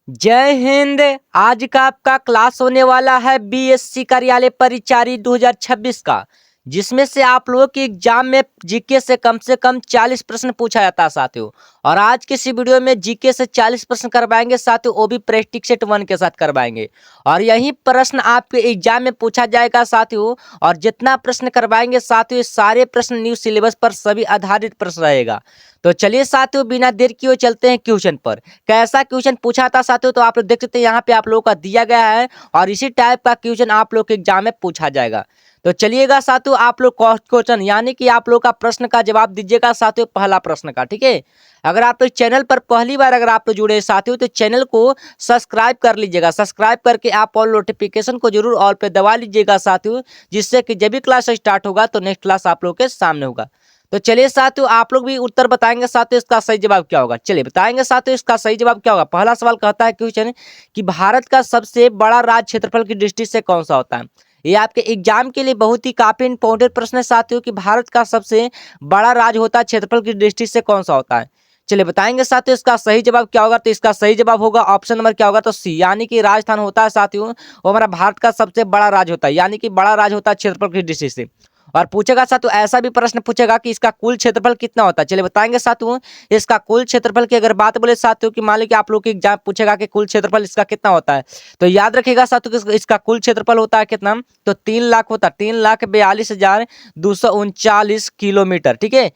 जय हिंद। आज का आपका क्लास होने वाला है बीएससी कार्यालय परिचारी 2026 का, जिसमें से आप लोगों के एग्जाम में जीके से कम 40 प्रश्न पूछा जाता है साथियों। और आज की इस वीडियो में जीके से 40 प्रश्न करवाएंगे साथियों, वो भी प्रैक्टिस सेट 1 के साथ करवाएंगे। और यही प्रश्न आपके एग्जाम में पूछा जाएगा साथियों। और जितना प्रश्न करवाएंगे साथियों, ये सारे प्रश्न न्यू सिलेबस पर सभी आधारित प्रश्न रहेगा। तो चलिए साथियों, बिना देर किए चलते हैं क्वेश्चन पर। कैसा क्वेश्चन पूछा था साथियों, तो आप लोग देख सकते हैं यहाँ पे आप लोगों का दिया गया है। और इसी टाइप का क्वेश्चन आप लोग के एग्जाम में पूछा जाएगा। तो चलिएगा साथियों, आप लोग क्वेश्चन यानी कि आप लोग का प्रश्न का जवाब दीजिएगा साथियों, पहला प्रश्न का। ठीक है, अगर आप लोग चैनल पर पहली बार अगर आप लोग जुड़े साथियों, तो चैनल को सब्सक्राइब कर लीजिएगा। सब्सक्राइब करके आप ऑल नोटिफिकेशन को जरूर ऑल पे दबा लीजिएगा साथियों, जिससे कि जब भी क्लास स्टार्ट होगा तो नेक्स्ट क्लास आप लोग के सामने होगा। तो चलिए साथियों, आप लोग भी उत्तर बताएंगे साथियों, इसका सही जवाब क्या होगा। चलिए बताएंगे साथियों, इसका सही जवाब क्या होगा। पहला सवाल कहता है क्वेश्चन कि भारत का सबसे बड़ा राज्य क्षेत्रफल की दृष्टि से कौन सा होता है। ये आपके एग्जाम के लिए बहुत ही काफी इंपॉर्टेंट प्रश्न है साथियों, कि भारत का सबसे बड़ा राज्य होता है क्षेत्रफल की दृष्टि से कौन सा होता है। चलिए बताएंगे साथियों, इसका सही जवाब क्या होगा। तो इसका सही जवाब होगा ऑप्शन नंबर क्या होगा, तो सी, यानी कि राजस्थान होता है साथियों। वो हमारा भारत का सबसे बड़ा राज्य होता है, यानी कि बड़ा राज्य होता है क्षेत्रफल की दृष्टि से। और पूछेगा साथियों, ऐसा भी प्रश्न पूछेगा कि इसका कुल क्षेत्रफल कितना होता है। चलिए बताएंगे साथियों, इसका कुल क्षेत्रफल की अगर बात बोले साथियों, कि मान लीजिए कि आप लोग की एग्जाम पूछेगा कि कुल क्षेत्रफल इसका कितना होता है, तो याद रखिएगा साथियों कि इसका कुल क्षेत्रफल होता है कितना, तो 3 लाख होता है। 3,42,239 किलोमीटर। ठीक है,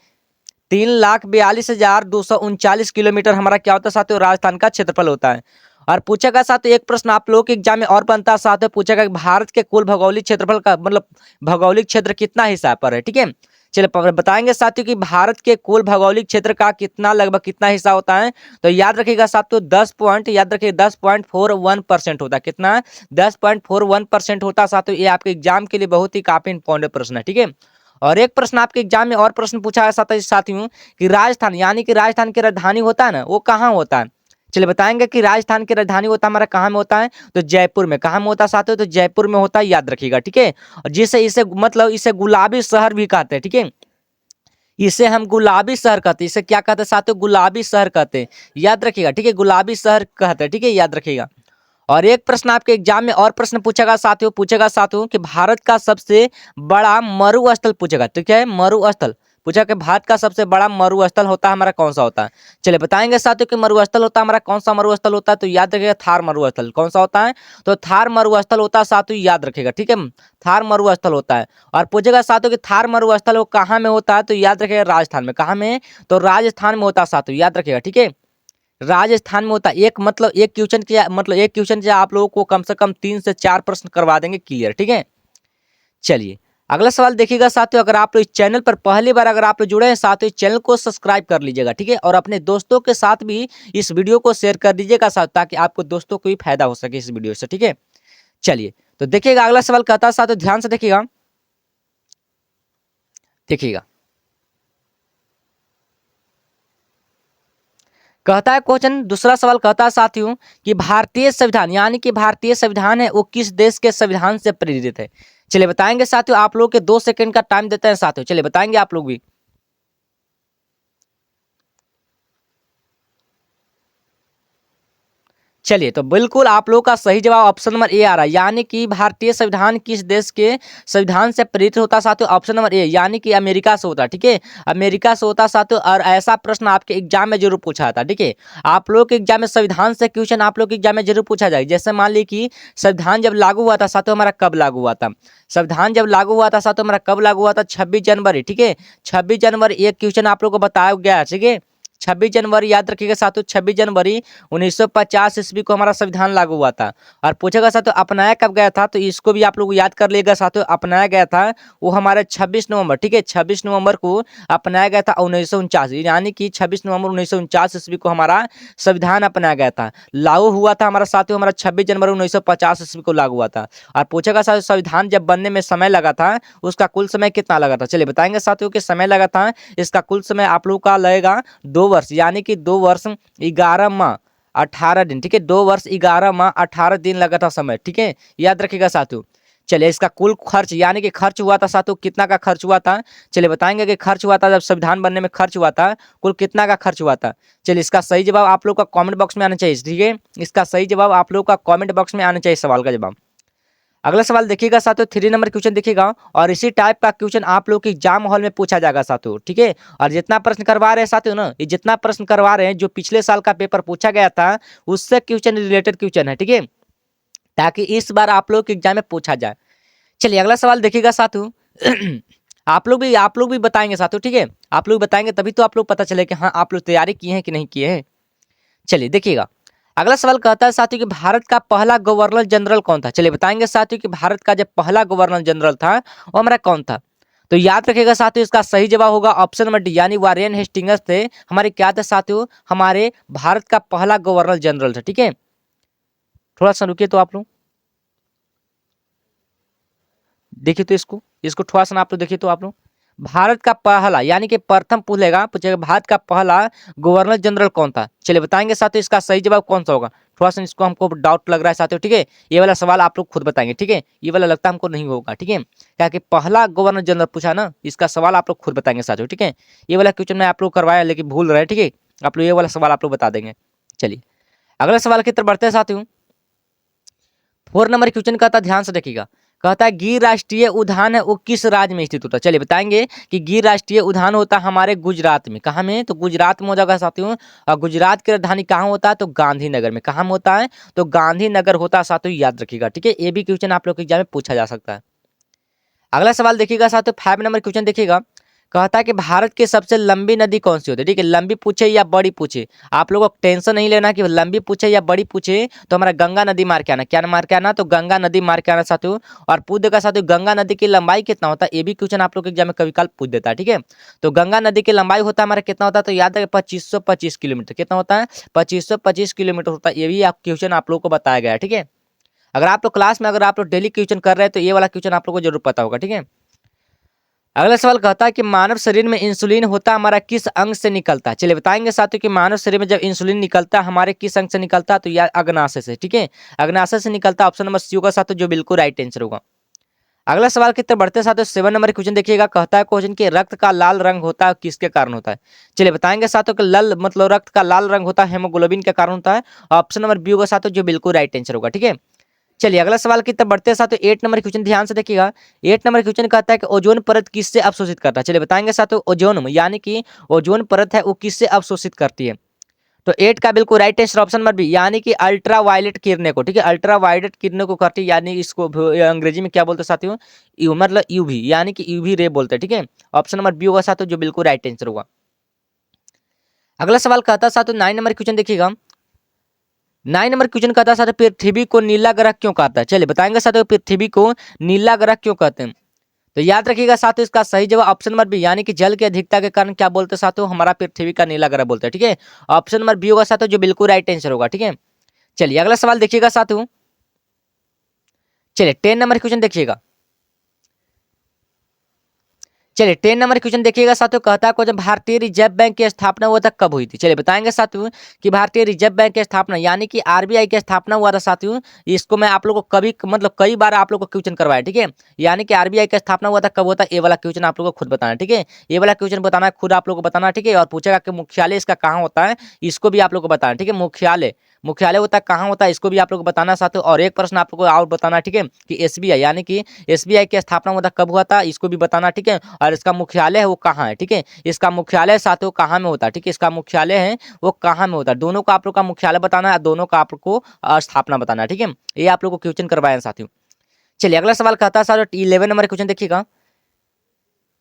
3,42,239 किलोमीटर हमारा क्या होता है साथियों, राजस्थान का क्षेत्रफल होता है। और पूछेगा साथियों, एक प्रश्न आप लोगों के एग्जाम में और बनता है साथियों, पूछेगा कि भारत के कुल भौगोलिक क्षेत्रफल का मतलब भौगोलिक क्षेत्र कितना हिस्सा पर है। ठीक है, चलिए बताएंगे साथियों कि भारत के कुल भौगोलिक क्षेत्र का कितना लगभग कितना हिस्सा होता है। तो याद रखिएगा साथियों, 10.41% होता है। कितना, 10.41% होता है साथियों। ये आपके एग्जाम के लिए बहुत ही काफी इंपॉर्टेंट प्रश्न है। ठीक है, और एक प्रश्न आपके एग्जाम में और प्रश्न पूछा है साथियों, कि राजस्थान यानी कि राजस्थान की राजधानी होता है ना, वो कहाँ होता है। चलिए बताएंगे कि राजस्थान की राजधानी होता है हमारा कहाँ में होता है, तो जयपुर में। कहाँ में होता है साथियों, तो जयपुर में होता है, याद रखिएगा। ठीक है, और जिसे इसे मतलब इसे गुलाबी शहर भी कहते हैं। ठीक है, इसे हम गुलाबी शहर कहते हैं। इसे क्या कहते हैं साथियों, गुलाबी शहर कहते हैं, याद रखिएगा। ठीक है, गुलाबी शहर कहते हैं। ठीक है, याद रखिएगा। और एक प्रश्न आपके एग्जाम में और प्रश्न पूछेगा साथियों कि भारत का सबसे बड़ा मरुस्थल पूछेगा। तो क्या है, मरुस्थल पूछा कि भारत का सबसे बड़ा मरुस्थल होता है हमारा कौन सा होता है। चलिए बताएंगे साथियों कि मरुस्थल होता है हमारा कौन सा मरुस्थल होता है, तो याद रखिएगा थार मरुस्थल। कौन सा होता है, तो थार मरुस्थल होता है साथियों, याद रखिएगा। ठीक है, थार मरुस्थल होता है। और पूछेगा साथियों कि थार मरुस्थल वो कहाँ में होता है, तो याद रखिएगा राजस्थान में। कहाँ में, तो राजस्थान में होता है साथियों, याद रखिएगा। ठीक है, राजस्थान में होता है। एक क्वेश्चन से आप लोगों को कम से कम 3 से 4 प्रश्न करवा देंगे क्लियर। ठीक है, चलिए अगला सवाल देखिएगा साथियों, अगर आप लोग इस चैनल पर पहली बार अगर आप लोग जुड़े हैं साथियों, चैनल को सब्सक्राइब कर लीजिएगा। ठीक है, और अपने दोस्तों के साथ भी इस वीडियो को शेयर कर दीजिएगा साथ, ताकि आपको दोस्तों को भी फायदा हो सके इस वीडियो से। ठीक है, चलिए तो देखिएगा अगला सवाल कहता है साथियों, ध्यान से देखिएगा। देखिएगा कहता है क्वेश्चन, दूसरा सवाल कहता है साथियों कि भारतीय संविधान यानी कि भारतीय संविधान है वो किस देश के संविधान से प्रेरित है। चलिए बताएंगे साथियों, आप लोग के 2 सेकंड का टाइम देते हैं साथियों। चलिए बताएंगे आप लोग भी। चलिए तो बिल्कुल आप लोग का सही जवाब ऑप्शन नंबर ए आ रहा है, यानी कि भारतीय संविधान किस देश के संविधान से प्रेरित होता है साथियों, ऑप्शन नंबर ए, यानी कि अमेरिका से होता है। ठीक है, अमेरिका से होता है साथियों। और ऐसा प्रश्न आपके एग्जाम में जरूर पूछा था। ठीक है, आप लोग के एग्जाम में संविधान से क्वेश्चन आप लोग के एग्जाम में जरूर पूछा जाएगा। जैसे मान लीजिए कि संविधान जब लागू हुआ था साथियों, हमारा कब लागू हुआ था। संविधान जब लागू हुआ था साथियों, हमारा कब लागू हुआ था, 26 जनवरी। ठीक है, 26 जनवरी एक क्वेश्चन आप लोग को बताया गया है। ठीक है, 26 जनवरी याद रखिएगा साथियों, 26 जनवरी 1950 ईस्वी को हमारा संविधान लागू हुआ था। और पूछेगा साथियों अपनाया कब गया था, तो इसको भी आप लोग याद कर लिएगा साथियों। अपनाया गया था वो हमारे 26 नवंबर। ठीक है, 26 नवंबर को अपनाया गया था 1949, यानी कि 26 नवंबर 1949 ईस्वी को हमारा संविधान अपनाया गया था। लागू हुआ था हमारा साथियों, हमारा 26 जनवरी 1950 ईस्वी को लागू हुआ था। और पूछेगा साथियों संविधान जब बनने में समय लगा था, उसका कुल समय कितना लगा था। चलिए बताएंगे साथियों कि समय लगा था, इसका कुल समय आप लोग का लगेगा 2 वर्ष, यानी कि 2 वर्ष 11 माह 18 दिन। ठीक है, 2 वर्ष 11 माह 18 दिन लगा था समय। ठीक है, याद रखिएगा साथियों। चलिए इसका कुल खर्च यानी कि खर्च हुआ था साथियों, कितना का खर्च हुआ था, चलिए बताएंगे कि खर्च हुआ था जब संविधान बनने में खर्च हुआ था, कुल कितना का खर्च हुआ था। चलिए इसका सही जवाब आप लोग का कमेंट बॉक्स में आना चाहिए, ठीक है, इसका सही जवाब आप लोग का कमेंट बॉक्स में आना चाहिए सवाल का जवाब। अगला सवाल देखिएगा साथियों, 3 नंबर क्वेश्चन देखिएगा और इसी टाइप का क्वेश्चन आप लोग के एग्जाम हॉल में पूछा जाएगा साथियों, ठीक है। और जितना प्रश्न करवा रहे हैं साथियों ना, ये जितना प्रश्न करवा रहे हैं जो पिछले साल का पेपर पूछा गया था उससे क्वेश्चन रिलेटेड क्वेश्चन है, ठीक है, ताकि इस बार आप लोग के एग्जाम में पूछा जाए। चलिए अगला सवाल देखिएगा साथियों आप लोग भी बताएंगे साथियों, ठीक है, आप लोग बताएंगे तभी तो आप लोग पता चले कि हाँ आप लोग तैयारी किए हैं कि नहीं किए हैं। चलिए देखिएगा अगला सवाल कहता है साथियों कि भारत का पहला गवर्नर जनरल कौन था। चलिए बताएंगे साथियों कि भारत का जो पहला गवर्नर जनरल था वो हमारा कौन था। तो याद रखिएगा साथियों इसका सही जवाब होगा ऑप्शन नंबर डी यानी वारेन हेस्टिंग्स थे हमारे, क्या थे साथियों, हमारे भारत का पहला गवर्नर जनरल था, ठीक है। थोड़ा सा रुकिए तो आप लोग देखिए, तो इसको इसको थोड़ा सा आप लोग देखिए तो आप लोग, भारत का पहला यानी कि प्रथम पूछेगा भारत का पहला गवर्नर जनरल कौन था। चलिए बताएंगे साथियों इसका सही जवाब कौन सा होगा। थोड़ा सा इसको हमको डाउट लग रहा है साथियों, ठीक है, ये वाला सवाल आप लोग खुद बताएंगे, ठीक है, ये वाला लगता है हमको नहीं होगा, ठीक है, क्या कि पहला गवर्नर जनरल पूछा ना, इसका सवाल आप लोग खुद बताएंगे साथियों, ठीक है। ये वाला क्वेश्चन मैं आप लोग करवाया लेकिन भूल रहे हैं, ठीक है, आप लोग ये वाला सवाल आप लोग बता देंगे। चलिए अगला सवाल की तरफ बढ़ते हैं साथियों। 4 नंबर क्वेश्चन कहता है, ध्यान से देखिएगा, कहता है गिर राष्ट्रीय उद्यान है वो किस राज्य में स्थित होता है। चलिए बताएंगे कि गिर राष्ट्रीय उद्यान होता है हमारे गुजरात में, कहाँ में, तो गुजरात में हो जाएगा साथियों। और गुजरात की राजधानी कहाँ होता है, तो गांधीनगर में। कहाँ में होता है, तो गांधीनगर होता है साथियों, याद रखिएगा, ठीक है, ये भी क्वेश्चन आप लोग के एग्जाम में पूछा जा सकता है। अगला सवाल देखिएगा साथियों, 5 नंबर क्वेश्चन देखिएगा, कहता है कि भारत की सबसे लंबी नदी कौन सी होती है। ठीक है, लंबी पूछे या बड़ी पूछे, आप लोगों को टेंशन नहीं लेना कि लंबी पूछे या बड़ी पूछे, तो हमारा गंगा नदी मार के आना। क्या मार के आना, तो गंगा नदी मार के आना साथियों। और पूछ देगा साथियों गंगा नदी की लंबाई कितना होता है, ये भी क्वेश्चन आप लोग के एग्जाम में कभी काल पूछ देता है, ठीक है। तो गंगा नदी की लंबाई होता है हमारा कितना होता है, तो याद है 2525 किलोमीटर। कितना होता है, 2525 किलोमीटर होता है। ये भी आप क्वेश्चन आप लोग को बताया गया है, ठीक है। अगर आप लोग क्लास में, अगर आप लोग डेली क्वेश्चन कर रहे हैं तो ये वाला क्वेश्चन आप लोग को जरूर पता होगा, ठीक है। अगला सवाल कहता है कि मानव शरीर में इंसुलिन होता हमारा किस अंग से निकलता है। चलिए बताएंगे साथियों कि मानव शरीर में जब इंसुलिन निकलता है हमारे किस अंग से निकलता है, तो यह अग्नाशय से, ठीक है, अग्नाशय से निकलता है। ऑप्शन नंबर सी होगा साथियों, जो बिल्कुल राइट आंसर होगा। अगला सवाल की तरफ बढ़ते साथियों, 7 नंबर क्वेश्चन देखिएगा, कहता है क्वेश्चन कि रक्त का लाल रंग होता है किसके कारण होता है। चलिए बताएंगे साथियों कि लाल मतलब रक्त का लाल रंग होता है हेमोग्लोबिन के कारण होता है। ऑप्शन नंबर बी होगा साथियों, जो बिल्कुल राइट आंसर होगा, ठीक है। चलिए अगला सवाल की तरफ बढ़ते हैं साथियों, 8 नंबर क्वेश्चन ध्यान से देखिएगा। 8 नंबर क्वेश्चन कहता है कि ओजोन परत किससे अवशोषित करता है। चलिए बताएंगे साथियों ओजोन यानी कि ओजोन परत है वो किससे अवशोषित करती है। तो 8 का बिल्कुल right answer option number B यानी कि अल्ट्रा वायलेट किरणें को, ठीक है, अल्ट्रा वायलेट किरणें को करती है, यानी इसको अंग्रेजी में क्या बोलते हैं साथियों, यू मतलब यूवी यानी कि यूवी रे बोलते हैं, ठीक है। ऑप्शन नंबर बी होगा साथियों, जो बिल्कुल राइट आंसर होगा। अगला सवाल कहता है साथियों 9 नंबर क्वेश्चन देखिएगा। 9 नंबर क्वेश्चन कहता है साथियों पृथ्वी को नीला ग्रह क्यों कहता है। चलिए बताएंगे साथियों पृथ्वी को नीला ग्रह क्यों कहते हैं। तो याद रखिएगा साथियों इसका सही जवाब ऑप्शन नंबर बी यानी कि जल की अधिकता के कारण क्या बोलते हैं साथियों, हमारा पृथ्वी का नीला ग्रह बोलते हैं, ठीक है। ऑप्शन नंबर बी होगा साथियों, जो बिल्कुल राइट आंसर होगा, ठीक है। चलिए अगला सवाल देखिएगा साथियों। चलिए 10 नंबर क्वेश्चन देखिएगा। चलिए 10 नंबर क्वेश्चन देखिएगा साथियों, कहता है क्वेश्चन भारतीय रिजर्व बैंक की स्थापना हुआ था कब हुई थी। चलिए बताएंगे साथियों कि भारतीय रिजर्व बैंक की स्थापना यानी कि आरबीआई की स्थापना हुआ था साथियों। इसको मैं आप लोग को कभी मतलब कई बार आप लोग को क्वेश्चन करवाया, ठीक है। यानी कि आरबीआई की स्थापना हुआ था कब, होता है ये वाला क्वेश्चन आप लोग को खुद बताना, ठीक है। ये वाला क्वेश्चन बताना खुद आप लोग को बताना, ठीक है। और पूछेगा कि मुख्यालय इसका कहाँ होता है, इसको भी आप लोग को बताना, ठीक है। मुख्यालय मुख्यालय होता है कहाँ होता है, इसको भी आप लोग को बताना साथियों। और एक प्रश्न आप लोग को और बताना, ठीक है, कि एसबीआई यानी कि एसबीआई की स्थापना हुआ था कब हुआ था, इसको भी बताना, ठीक है। और इसका मुख्यालय है वो कहाँ है, ठीक है। इसका मुख्यालय साथियों कहाँ में होता है, ठीक है, इसका मुख्यालय है वो कहाँ में होता है। दोनों का आप लोग का मुख्यालय बताना है, दोनों का आप लोग को स्थापना बताना है, ठीक है। ये आप लोग को क्वेश्चन करवाए साथियों। चलिए अगला सवाल कहता है साथियों 11 नंबर क्वेश्चन देखिएगा।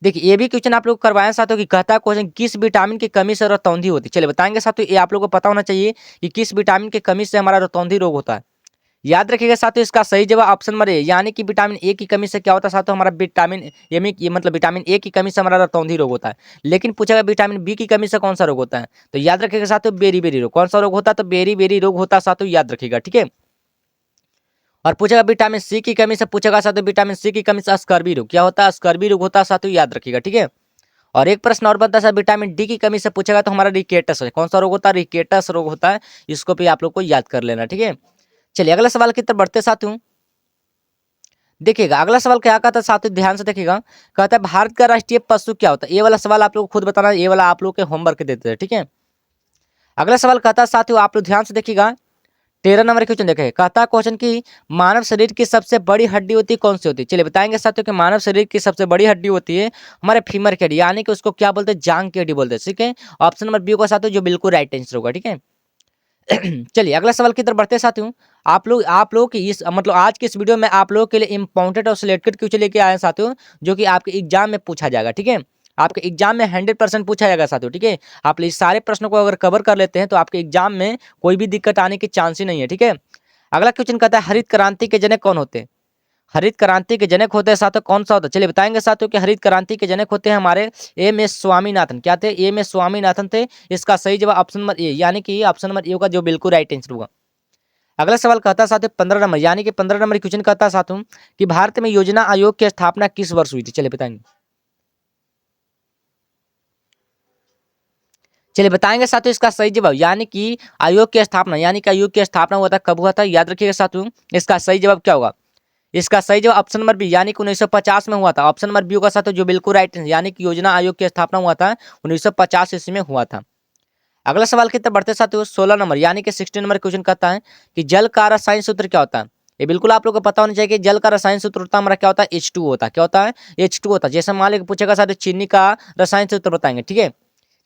देखिए ये भी क्वेश्चन आप लोग करवाए साथियों कि कहता है क्वेश्चन किस विटामिन की कमी से रतौंधी होती है। चलिए बताएंगे साथियों, ये आप लोग को पता होना चाहिए कि किस विटामिन की कमी से हमारा रतौंधी रोग होता है। याद रखिएगा साथियों इसका सही जवाब ऑप्शन नंबर ए यानी कि विटामिन ए की कमी से क्या होता है साथियों, हमारा विटामिन ये मतलब विटामिन ए की कमी से हमारा रतौंधी रोग होता है। लेकिन पूछेगा विटामिन बी की कमी से कौन सा रोग होता है, तो याद रखिएगा साथियों बेरी बेरी रोग। कौन सा रोग होता है, तो बेरी बेरी रोग होता है साथियों, याद रखिएगा, ठीक है। और पूछेगा विटामिन सी की कमी से, पूछेगा साथियों विटामिन सी की कमी से स्कर्वी रोग क्या होता है, स्कर्वी रोग होता है साथियों, याद रखिएगा, ठीक है। और एक प्रश्न और बनता है सर विटामिन डी की कमी से पूछेगा तो हमारा रिकेटस है। कौन सा रोग होता है, रिकेटस रोग होता है। इसको भी आप लोग को याद कर लेना, ठीक है। चलिए अगला सवाल की तरफ बढ़ते साथियों। देखिएगा अगला सवाल क्या कहता है साथियों, ध्यान से देखिएगा। कहता है भारत का राष्ट्रीय पशु क्या होता है। ये वाला सवाल आप लोग को खुद बताना है, ये वाला आप लोग के होमवर्क देते हैं, ठीक है। अगला सवाल कहता है साथियों, आप लोग ध्यान से देखिएगा। 13 नंबर क्वेश्चन देखे, कहता है क्वेश्चन की मानव शरीर की सबसे बड़ी हड्डी होती है कौन सी होती है। चलिए बताएंगे साथियों कि मानव शरीर की सबसे बड़ी हड्डी होती है हमारे फीमर की हड्डी, यानी कि उसको क्या बोलते हैं, जांग की हड्डी बोलते हैं, ठीक है। ऑप्शन नंबर बी होगा साथियों जो बिल्कुल राइट आंसर होगा, ठीक है। चलिए अगला सवाल की तरफ बढ़ते हैं साथियों। आप लोग की इस मतलब आज के इस वीडियो में आप लोगों के लिए इंपॉर्टेंट और सिलेक्टेड क्वेश्चन लेके आए हैं साथियों, जो कि आपके एग्जाम में पूछा जाएगा, ठीक है। आपके एग्जाम में 100% पूछा जाएगा साथियों, ठीक है। आप इस सारे प्रश्नों को अगर कवर कर लेते हैं तो आपके एग्जाम में कोई भी दिक्कत आने की चांस ही नहीं है, ठीक है। अगला क्वेश्चन कहता है हरित क्रांति के जनक कौन होते हैं। हरित क्रांति के जनक होते हैं साथियों कौन सा होता है। चलिए बताएंगे साथियों कि हरित क्रांति के जनक होते हैं हमारे एम.एस. स्वामीनाथन। क्या थे, एम.एस. स्वामीनाथन थे। इसका सही जवाब ऑप्शन नंबर ए, यानी कि ऑप्शन नंबर ए होगा जो बिल्कुल राइट आंसर होगा। अगला सवाल कहता है साथियों 15 नंबर, यानी कि 15 नंबर क्वेश्चन कहता है साथियों कि भारत में योजना आयोग की स्थापना किस वर्ष हुई थी। चलिए बताएंगे। चलिए बताएंगे साथियों इसका सही जवाब, यानी कि आयोग की स्थापना, यानी कि आयोग की स्थापना हुआ था, कब हुआ था, याद रखिएगा साथियों। इसका सही जवाब क्या होगा, इसका सही जवाब ऑप्शन नंबर बी, यानी कि 1950 में हुआ था। ऑप्शन नंबर बी होगा साथियों जो बिल्कुल राइट है, यानी कि योजना आयोग की स्थापना हुआ था 1950 ईस्वी में हुआ था। अगला सवाल की तरफ बढ़ते साथियों 16 नंबर, यानी कि 16 नंबर क्वेश्चन कहता है कि जल का रसायन सूत्र क्या होता है। ये बिल्कुल आप लोगों को पता होना चाहिए कि जल का रसायन सूत्र होता है हमारा क्या होता है, H2 होता है। क्या होता है, H2 होता है। जैसे मान लीजिए पूछेगा साथियों चीनी का रसायन सूत्र बताएंगे, ठीक है।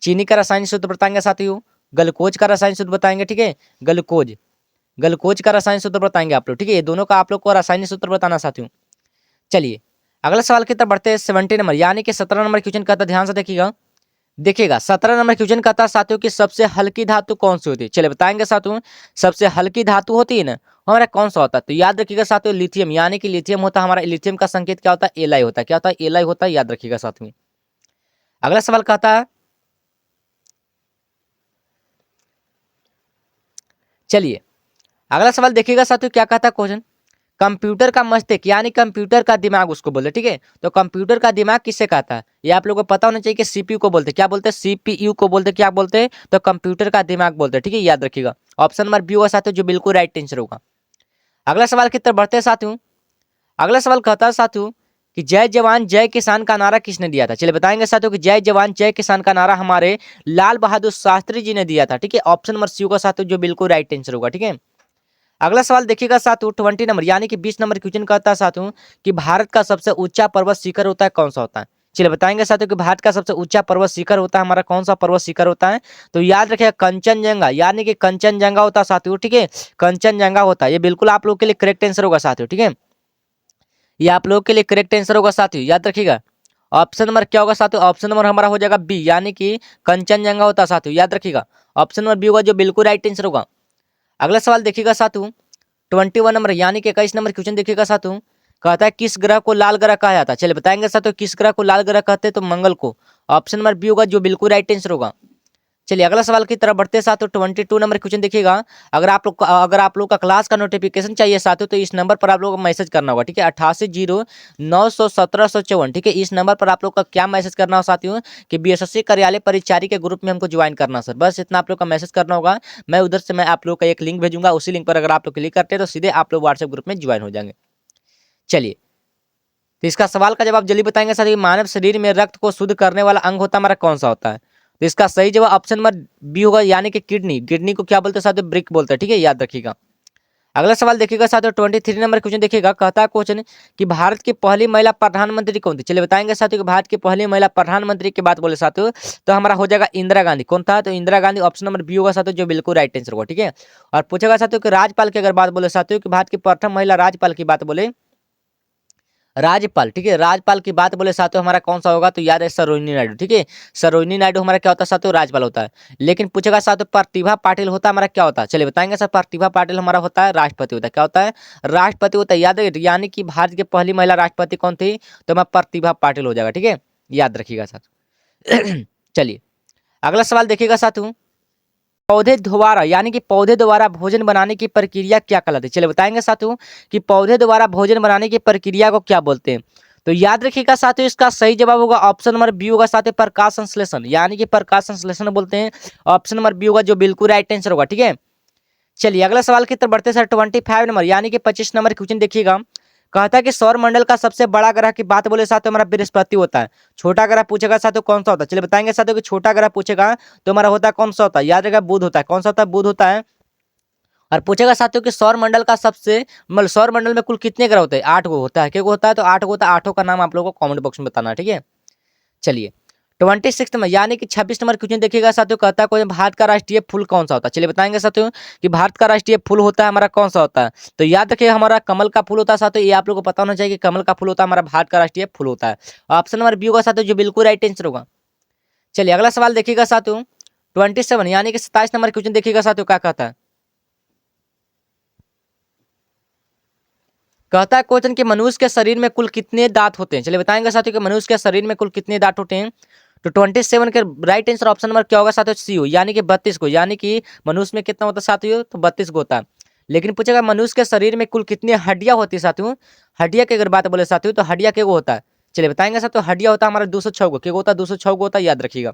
चीनी का रसायन सूत्र बताएंगे साथियों, ग्लूकोज का रसायन सूत्र बताएंगे, ठीक है। ग्लूकोज ग्लूकोज का रसायन सूत्र बताएंगे आप लोग, ठीक है। ये दोनों का आप लोग को रासायनिक सूत्र बताना साथियों। चलिए अगला सवाल की तरफ बढ़ते हैं 17 नंबर, यानी कि 17 नंबर क्वेश्चन कहता है, ध्यान से देखिएगा। देखिएगा 17 नंबर क्वेश्चन कहता है साथियों की सबसे हल्की धातु कौन सी होती है। चलिए बताएंगे साथियों, सबसे हल्की धातु होती है ना हमारा कौन सा होता है, तो याद रखिएगा साथियों लिथियम, यानी कि लिथियम होता है हमारा। लिथियम का संकेत क्या होता है, एलाई होता है। क्या होता है, एलाई होता है, याद रखिएगा साथ में। अगला सवाल कहता है, चलिए अगला सवाल देखिएगा साथियों क्या कहता है क्वेश्चन, कंप्यूटर का मस्तिष्क यानी कंप्यूटर का दिमाग उसको बोलते, ठीक है। तो कंप्यूटर का दिमाग किससे कहता है, ये आप लोगों को पता होना चाहिए कि सीपीयू को बोलते हैं। क्या बोलते हैं, सीपीयू को बोलते हैं। क्या बोलते हैं, तो कंप्यूटर का दिमाग बोलते हैं, ठीक है। याद रखिएगा ऑप्शन नंबर बी होगा साथियों जो बिल्कुल राइट आंसर होगा। अगला सवाल की तरफ बढ़ते हैं साथियों। अगला सवाल कहता है साथियों कि जय जवान जय किसान का नारा किसने दिया था। चलिए बताएंगे साथियों कि जय जवान जय किसान का नारा हमारे लाल बहादुर शास्त्री जी ने दिया था, ठीक है। ऑप्शन नंबर सी होगा साथियों जो बिल्कुल राइट आंसर होगा, ठीक है। अगला सवाल देखिएगा साथियों 20 नंबर, यानी कि 20 नंबर क्वेश्चन कहता है साथियों कि भारत का सबसे ऊंचा पर्वत शिखर होता है कौन सा होता है। चलिए बताएंगे साथियों कि भारत का सबसे ऊंचा पर्वत शिखर होता है हमारा कौन सा पर्वत शिखर होता है, तो याद रखिएगा कंचनजंगा, यानी कि कंचनजंगा होता है साथियों, ठीक है। कंचनजंगा होता है, ये बिल्कुल आप लोग के लिए करेक्ट आंसर होगा साथियों, ठीक है। ये आप लोग के लिए करेक्ट आंसर होगा साथियों, याद रखिएगा। ऑप्शन नंबर क्या होगा साथियों, ऑप्शन नंबर हमारा हो जाएगा बी, यानी कि कंचनजंगा होता है साथियों, याद रखिएगा। ऑप्शन नंबर बी होगा जो बिल्कुल राइट आंसर होगा। अगला सवाल देखिएगा साथियों 21 नंबर, यानी कि 21 नंबर क्वेश्चन देखिएगा साथियों, कहता है किस ग्रह को लाल ग्रह कहा जाता है। चलिए बताएंगे साथियों किस ग्रह को लाल ग्रह कहते हैं, तो मंगल को। ऑप्शन नंबर बी होगा जो बिल्कुल राइट आंसर होगा। चलिए अगला सवाल की तरफ बढ़ते हैं साथियों 22 नंबर क्वेश्चन देखिएगा। अगर आप लोग का क्लास का नोटिफिकेशन चाहिए साथियों तो इस नंबर पर आप लोग को मैसेज करना होगा, ठीक है। 8809001754, ठीक है। इस नंबर पर आप लोग का क्या मैसेज करना हो साथियों कि बीएसएससी कार्यालय परिचारी के ग्रुप में हमको ज्वाइन करना सर, बस इतना आप लोग का मैसेज करना होगा। मैं उधर से मैं आप लोग का एक लिंक भेजूंगा, उसी लिंक पर अगर आप लोग क्लिक करते हैं तो सीधे आप लोग व्हाट्सएप ग्रुप में ज्वाइन हो जाएंगे। चलिए तो इसका सवाल का जवाब जल्दी बताएंगे साथियों, मानव शरीर में रक्त को शुद्ध करने वाला अंग होता हमारा कौन सा होता है, तो इसका सही जवाब ऑप्शन नंबर बी होगा, यानी कि किडनी। किडनी को क्या बोलते हैं साथियों, ब्रिक बोलते हैं, ठीक है। याद रखिएगा। अगला सवाल देखिएगा साथियों 23 नंबर क्वेश्चन देखिएगा, कहता है क्वेश्चन कि भारत की पहली महिला प्रधानमंत्री कौन थी। चलिए बताएंगे साथियों कि भारत की पहली महिला प्रधानमंत्री की बात बोले साथियों तो हमारा हो जाएगा इंदिरा गांधी। कौन था, तो Indira Gandhi. Option number B होगा साथियों जो बिल्कुल राइट आंसर होगा, ठीक है। और पूछेगा साथियों कि राज्यपाल की अगर बात बोले साथियों कि भारत की प्रथम महिला राज्यपाल की बात बोले, राज्यपाल, ठीक है। राज्यपाल की बात बोले साथियों हमारा कौन सा होगा, तो याद है सरोजिनी नायडू, ठीक है। सरोजिनी नायडू हमारा क्या होता है साथियों, राज्यपाल होता है। लेकिन पूछेगा साथियों प्रतिभा पाटिल होता है हमारा क्या होता है। चलिए बताएंगे सर, प्रतिभा पाटिल हमारा होता है राष्ट्रपति होता है। क्या होता है, राष्ट्रपति होता है। याद है, यानी कि भारत की पहली महिला राष्ट्रपति कौन थी, तो हमारा प्रतिभा पाटिल हो जाएगा, ठीक है। याद रखिएगा साथ। चलिए अगला सवाल देखिएगा साथियों, पौधे द्वारा, यानी कि पौधे द्वारा भोजन बनाने की प्रक्रिया क्या कहलाती है। चलिए बताएंगे साथियों कि पौधे द्वारा भोजन बनाने की प्रक्रिया को क्या बोलते हैं, तो याद रखिएगा साथियों इसका सही जवाब होगा ऑप्शन नंबर बी होगा साथियों प्रकाश संश्लेषण, यानी कि प्रकाश संश्लेषण बोलते हैं। ऑप्शन नंबर बी होगा जो बिल्कुल राइट आंसर होगा, ठीक है। चलिए अगला सवाल की तरफ बढ़ते सर 25 नंबर, यानी कि 25 नंबर क्वेश्चन देखिएगा, कहता है कि सौर मंडल का सबसे बड़ा ग्रह की बात बोले साथियों हमारा बृहस्पति होता है। छोटा ग्रह पूछेगा साथियों कौन सा होता है, चलिए बताएंगे साथियों कि छोटा ग्रह पूछेगा तो हमारा होता है कौन सा होता है, याद रखिएगा बुध होता है। कौन सा होता है, बुध होता है। और पूछेगा साथियों कि सौर मंडल का सबसे मतलब सौर मंडल में कुल कितने ग्रह होते हैं, 8 गो होता है। क्या होता है, तो 8 गो होता है। 8 का नाम आप लोगों को कमेंट बॉक्स में बताना है, ठीक है। चलिए 26 में यानी कि 26 नंबर क्वेश्चन देखिएगा साथियों, कहता है कोई भारत का राष्ट्रीय फूल कौन सा होता है। चलिए बताएंगे साथियों कि भारत का राष्ट्रीय फूल होता है हमारा कौन सा होता है, तो याद रखिए हमारा कमल का फूल होता है साथियों। ये आप लोगों को पता होना चाहिए कि कमल का फूल होता है हमारा भारत का राष्ट्रीय फूल होता है। ऑप्शन नंबर बी होगा साथियों जो बिल्कुल राइट आंसर होगा। चलिए अगला सवाल देखिएगा साथियों 27 यानी कि 27 नंबर क्वेश्चन देखिएगा साथियों, क्या कहता है। कहता है क्वेश्चन कि मनुष्य के शरीर में कुल कितने दांत होते हैं। चलिए बताएंगे साथियों कि मनुष्य के शरीर में कुल कितने दांत होते हैं, तो 27 के राइट आंसर ऑप्शन नंबर क्या होगा साथियों, सी हो, यानी कि 32 को। यानी कि मनुष्य में कितना होता है साथियों, तो 32 को होता है। लेकिन पूछेगा मनुष्य के शरीर में कुल कितनी हड्डियां होती है साथियों। हड्डियां की अगर बात बोले साथियों तो हड्डियां क्या होता है, चलिए बताएंगे साथियों हड्डियां होता है हमारा 206 को। क्या होता है, 206 को होता है, याद रखिएगा।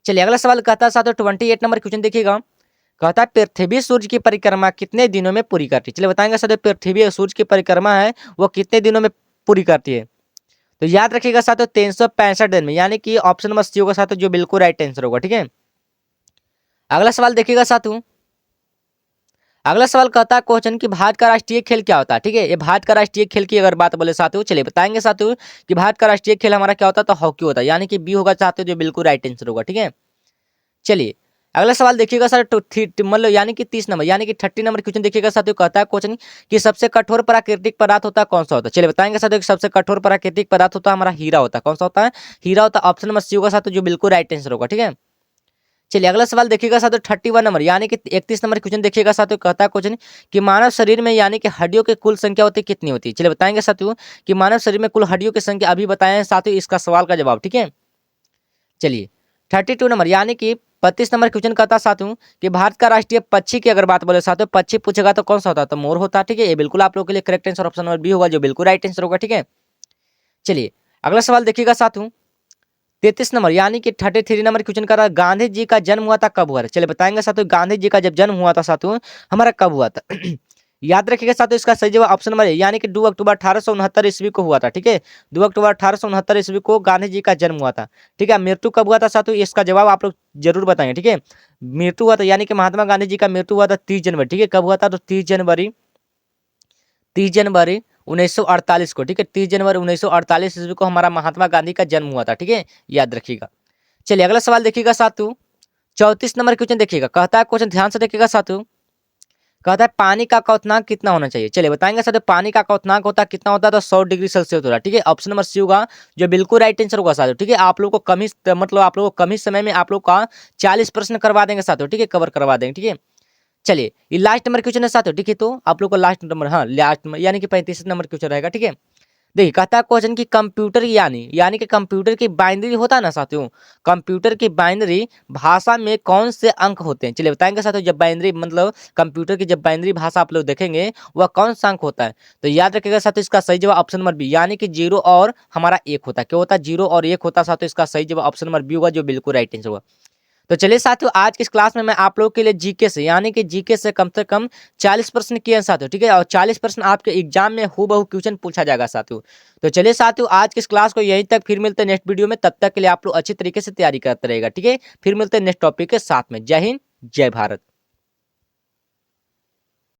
चलिए अगला सवाल कहता है साथियों 28 नंबर क्वेश्चन देखिएगा, कहता है पृथ्वी सूर्य की परिक्रमा कितने दिनों में पूरी करती है। चलिए बताएंगे साथियों पृथ्वी और सूर्य की परिक्रमा है वो कितने दिनों में पूरी करती है, तो याद रखिएगा साथियों 365 दिन में, यानी कि ऑप्शन नंबर सी होगा साथियों जो बिल्कुल राइट आंसर होगा, ठीक है। अगला सवाल देखिएगा साथियों, अगला सवाल कहता है क्वेश्चन कि भारत का राष्ट्रीय खेल क्या होता है, ठीक है। ये भारत का राष्ट्रीय खेल की अगर बात बोले साथियों, चलिए बताएंगे साथियों कि भारत का राष्ट्रीय खेल हमारा क्या होता है, तो हॉकी होता है, यानी कि बी होगा साथियों जो बिल्कुल राइट आंसर होगा, ठीक है। चलिए अगला सवाल देखिएगा सर, मतलब यानी कि 30 नंबर यानी कि 30 नंबर क्वेश्चन देखिएगा साथियों, कहता है क्वेश्चन कि सबसे कठोर प्राकृतिक पदार्थ होता है कौन सा होता है। चलिए बताएंगे साथियों कि सबसे कठोर प्राकृतिक पदार्थ होता है हमारा हीरा होता है। कौन सा होता है, हीरा होता है। ऑप्शन नंबर सी होगा साथियों जो बिल्कुल राइट आंसर होगा, ठीक है। चलिए अगला सवाल देखिएगा साथियों 31 नंबर यानी कि 31 नंबर क्वेश्चन देखिएगा साथियों, कहता है क्वेश्चन कि मानव शरीर में यानी कि हड्डियों की कुल संख्या होती है कितनी होती है। चलिए बताएंगे साथियों कि मानव शरीर में कुल हड्डियों की संख्या अभी बताएं साथियों, इसका सवाल का जवाब, ठीक है। चलिए 32 नंबर यानी कि 32 नंबर क्वेश्चन कहता है साथियों कि भारत का राष्ट्रीय पक्षी की अगर बात बोले साथियों, पक्षी पूछेगा तो कौन सा होता है, तो मोर होता है, ठीक है। ये बिल्कुल आप लोगों के लिए correct answer option number B होगा जो बिल्कुल राइट आंसर होगा, ठीक है। चलिए अगला सवाल देखिएगा साथियों 33 नंबर यानी कि 33 नंबर क्वेश्चन कर रहा है गांधी जी का जन्म हुआ था कब हुआ था। चलिए बताएंगे साथियों गांधी जी का जब जन्म हुआ था साथियों हमारा कब हुआ था याद रखिएगा साथियों इसका सही जवाब ऑप्शन नंबर है, यानी कि 2 अक्टूबर 1869 ईस्वी को हुआ था, ठीक है। 2 अक्टूबर 1869 ईस्वी को गांधी जी का जन्म हुआ था, ठीक है। मृत्यु कब हुआ था साथियों, इसका जवाब आप लोग जरूर बताएंगे, ठीक है। मृत्यु हुआ था यानी कि महात्मा गांधी जी का मृत्यु हुआ था 30 जनवरी, ठीक है। कब हुआ था, तो 30 जनवरी 1948 को, ठीक है। 30 जनवरी 1948 ईस्वी को हमारा महात्मा गांधी का जन्म हुआ था, ठीक है, याद रखिएगा। चलिए अगला सवाल देखिएगा साथियों 34 नंबर क्वेश्चन देखिएगा, कहता है क्वेश्चन ध्यान से देखिएगा साथियों, कहता है पानी का क्वथनांक कितना होना चाहिए। चलिए बताएंगे साथियों पानी का क्वथनांक होता है कितना होता है, तो 100 डिग्री सेल्सियस होता है, ठीक है। ऑप्शन नंबर सी होगा जो बिल्कुल राइट आंसर होगा साथियों, ठीक है। आप लोग को कम ही मतलब आप लोग को कम ही समय में आप लोग का 40 प्रश्न करवा देंगे साथियों, ठीक है, कवर करवा देंगे, ठीक है। चलिए ये लास्ट नंबर क्वेश्चन है साथियों, ठीक है। तो आप लोग को लास्ट नंबर, हाँ लास्ट यानी कि 35 नंबर क्वेश्चन रहेगा, ठीक है। देखिए कहता है क्वेश्चन की कंप्यूटर यानी कि कंप्यूटर की बाइनरी होता है ना साथियों, कंप्यूटर की बाइनरी भाषा में कौन से अंक होते हैं। चलिए बताएंगे साथियों जब बाइनरी मतलब कंप्यूटर की जब बाइनरी भाषा आप लोग देखेंगे वह कौन सा अंक होता है, तो याद रखिएगा साथियों इसका सही जवाब ऑप्शन नंबर बी यानी कि 0 और हमारा 1 होता है। क्या होता है, 0 और 1 होता है साथियों, इसका सही जवाब ऑप्शन नंबर बी होगा जो बिल्कुल राइट आंसर होगा। तो चलिए साथियों आज की इस क्लास में मैं आप लोगों के लिए जीके से कम 40 प्रश्न किए हैं साथियों, ठीक है। और 40 प्रश्न आपके एग्जाम में हूबहू क्वेश्चन पूछा जाएगा साथियों। तो चलिए साथियों आज की इस क्लास को यहीं तक, फिर मिलते हैं नेक्स्ट वीडियो में, तब तक के लिए आप लोग अच्छी तरीके से तैयारी करते रहेगा, ठीक है। फिर मिलते हैं नेक्स्ट टॉपिक के साथ में। जय हिंद जय भारत।